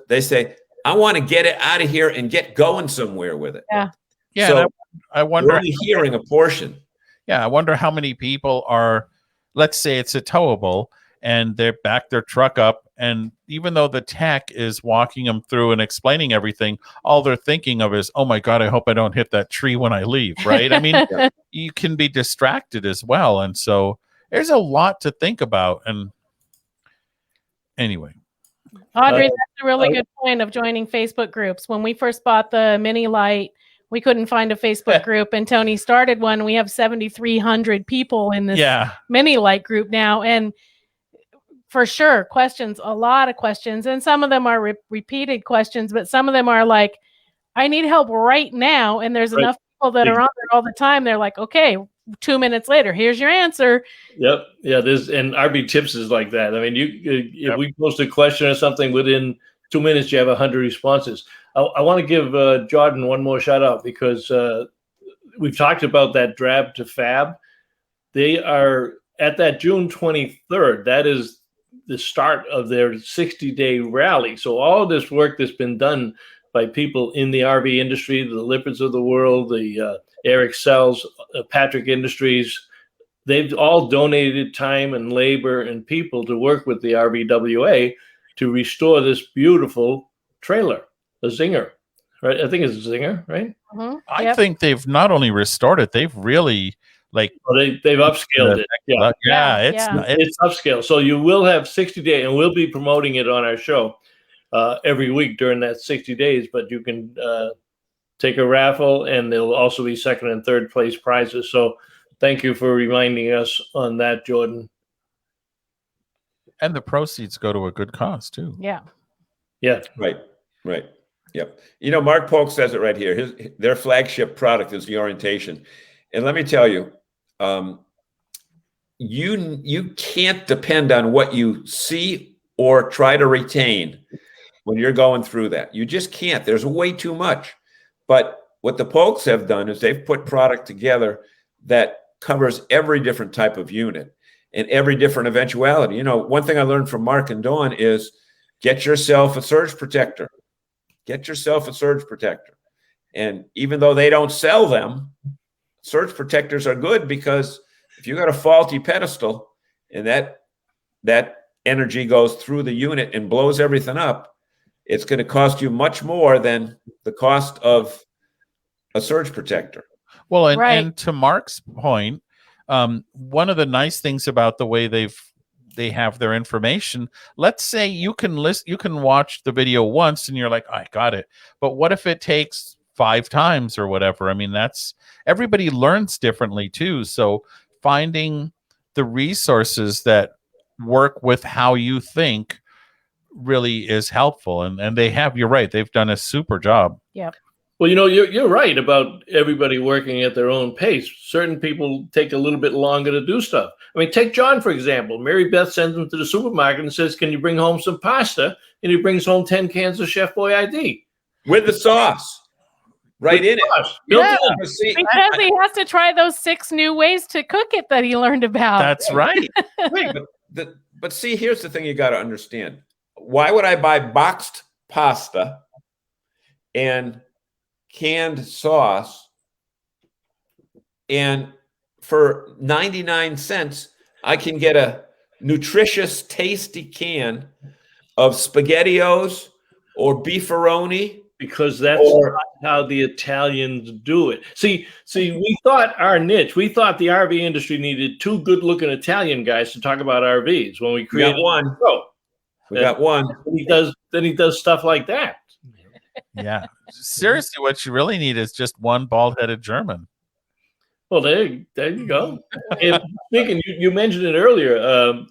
They say, I want to get it out of here and get going somewhere with it. Yeah. Yeah. So I wonder. we're only hearing a portion. Yeah, I wonder how many people are, let's say it's a towable, and they back their truck up, and even though the tech is walking them through and explaining everything, all they're thinking of is, oh my God, I hope I don't hit that tree when I leave, right? I mean, you can be distracted as well. And so there's a lot to think about. And anyway. Audrey, that's a really good point of joining Facebook groups. When we first bought the Mini Light, we couldn't find a Facebook group, and Tony started one. We have 7,300 people in this Mini Light group now. And for sure, a lot of questions. And some of them are repeated questions, but some of them are like, I need help right now. And there's enough people that are on there all the time. They're like, okay, 2 minutes later, here's your answer. Yep. Yeah. And RB Tips is like that. I mean, if we post a question or something, within 2 minutes, you have 100 responses. I want to give Jordan one more shout out, because we've talked about that Drab to Fab. They are at that June 23rd. That is the start of their 60-day rally. So all of this work that's been done by people in the RV industry, the Lippards of the world, the Eric Sells, Patrick Industries, they've all donated time and labor and people to work with the RVWA to restore this beautiful trailer, a Zinger, right? I think it's a Zinger, right? Mm-hmm. I think they've not only restored it, they've really they've upscaled it. It's upscale. So you will have 60 days, and we'll be promoting it on our show every week during that 60 days. But you can take a raffle, and there'll also be second and third place prizes. So thank you for reminding us on that, Jordan. And the proceeds go to a good cause too. Yeah. Yeah. Right. Yep. Mark Polk says it right here. Their flagship product is the orientation. And let me tell you, you can't depend on what you see or try to retain when you're going through that. You just can't. There's way too much. But what the Polks have done is they've put product together that covers every different type of unit and every different eventuality. One thing I learned from Mark and Dawn is get yourself a surge protector. And even though they don't sell them, surge protectors are good, because if you got a faulty pedestal and that energy goes through the unit and blows everything up, it's going to cost you much more than the cost of a surge protector. Well, and, Right. and to Mark's point, one of the nice things about the way they have their information, let's say you can watch the video once and you're like, I got it. But what if it takes 5 times or whatever? I mean, everybody learns differently too. So finding the resources that work with how you think really is helpful. And you're right, they've done a super job. Yep. Well, you're right about everybody working at their own pace. Certain people take a little bit longer to do stuff. I mean, take John, for example. Mary Beth sends him to the supermarket and says, can you bring home some pasta? And he brings home 10 cans of Chef Boyardee. With the sauce. Right in it. Yeah. But see, Because he has to try those 6 new ways to cook it that he learned about. That's right. right, but see, here's the thing you got to understand. Why would I buy boxed pasta and canned sauce, and for 99 cents I can get a nutritious, tasty can of SpaghettiOs or beefaroni? Because that's not how the Italians do it. See, we thought our niche, we thought the RV industry needed 2 good-looking Italian guys to talk about RVs when we created one. We got one. Then he does stuff like that. Yeah. Seriously, what you really need is just one bald-headed German. Well, there you go. And speaking, you mentioned it earlier.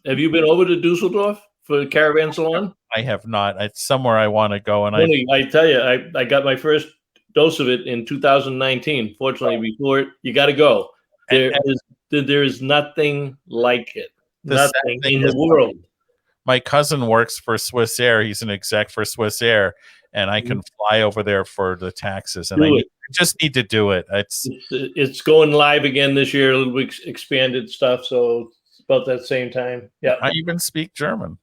Have you been over to Dusseldorf for the Caravan Salon? I have not. It's somewhere I want to go. And I tell you, I got my first dose of it in 2019. Fortunately, before it, you got to go. There is nothing like it. Nothing in the world. My cousin works for Swiss Air. He's an exec for Swiss Air, and I can fly over there for the taxes. And I just need to do it. It's going live again this year, a little bit expanded stuff. So it's about that same time. Yeah. I even speak German.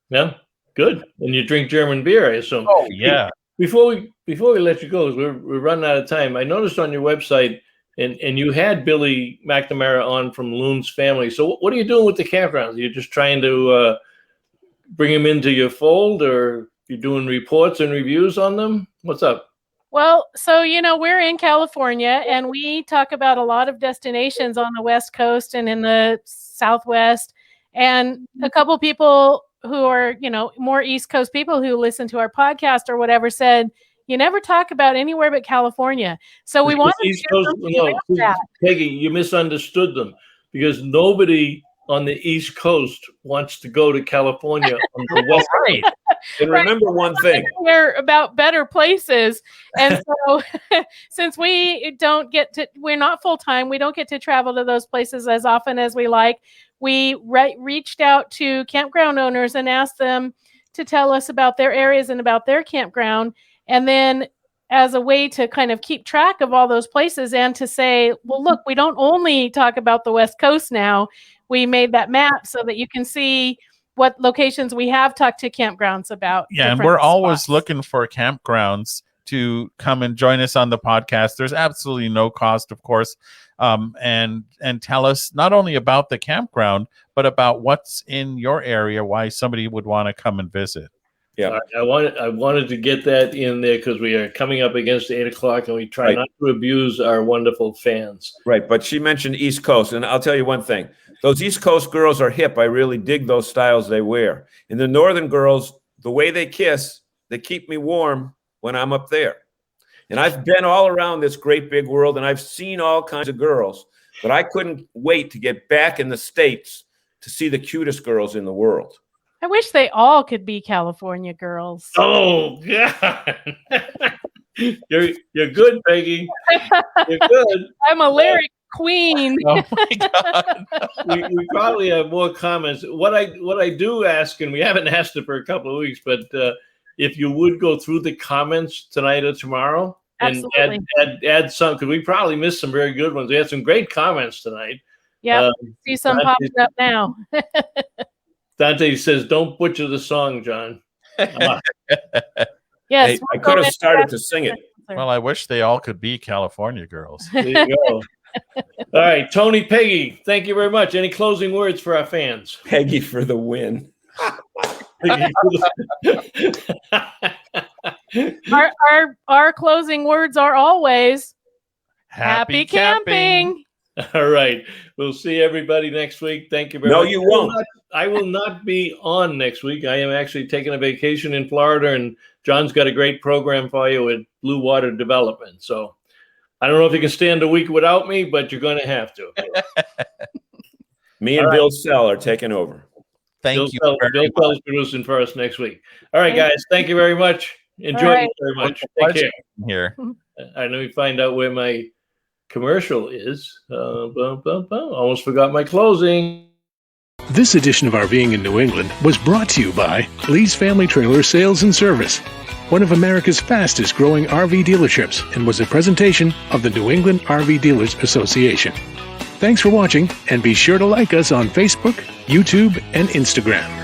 Yeah, good. And you drink German beer, I assume. Oh yeah. Before we let you go, we're running out of time. I noticed on your website, and you had Billy McNamara on from Loon's Family. So what are you doing with the campgrounds? Are you just trying to bring them into your fold, or you're doing reports and reviews on them? What's up? Well, so, we're in California, and we talk about a lot of destinations on the West Coast and in the Southwest. And a couple people who are, more East Coast people who listen to our podcast or whatever said, you never talk about anywhere but California. So we want to East Coast, Peggy, you misunderstood them, because nobody on the East Coast wants to go to California on the West Coast. And remember one thing. We're about better places. And so since we're not full-time, we don't get to travel to those places as often as we like. We reached out to campground owners and asked them to tell us about their areas and about their campground. And then as a way to kind of keep track of all those places and to say, well, look, we don't only talk about the West Coast now. We made that map so that you can see what locations we have talked to campgrounds about. Yeah, and we're always looking for campgrounds to come and join us on the podcast. There's absolutely no cost, of course. And tell us not only about the campground, but about what's in your area, why somebody would want to come and visit. Yeah, I wanted to get that in there because we are coming up against 8:00, and we try not to abuse our wonderful fans. Right, but she mentioned East Coast, and I'll tell you one thing. Those East Coast girls are hip. I really dig those styles they wear. And the Northern girls, the way they kiss, they keep me warm when I'm up there. And I've been all around this great big world, and I've seen all kinds of girls, but I couldn't wait to get back in the States to see the cutest girls in the world. I wish they all could be California girls. Oh, God. You're good, Peggy. You're good. I'm a lyric queen. Oh, my God. we probably have more comments. What I do ask, and we haven't asked it for a couple of weeks, but if you would go through the comments tonight or tomorrow and add some, because we probably missed some very good ones. We had some great comments tonight. Yeah, see some popping up now. Dante says, "Don't butcher the song, John." Yes, hey, I could have started to sing it. Well, I wish they all could be California girls. There you go. All right, Tony, Peggy, thank you very much. Any closing words for our fans? Peggy for the win. Our closing words are always Happy camping. All right. We'll see everybody next week. Thank you very No, much. you won't. I will not be on next week. I am actually taking a vacation in Florida, and John's got a great program for you with Blue Water Development. So I don't know if you can stand a week without me, but you're going to have to. Me and Bill Sell are taking over. Thank you. Bill Sell's producing for us next week. All right, guys. Thank you very much. Enjoy it very much. Take care. Here. I know we find out where my commercial is. Almost forgot my closing. This edition of RVing in New England was brought to you by Lee's Family Trailer Sales and Service, one of America's fastest growing RV dealerships, and was a presentation of the New England RV Dealers Association. Thanks for watching, and be sure to like us on Facebook, YouTube, and Instagram.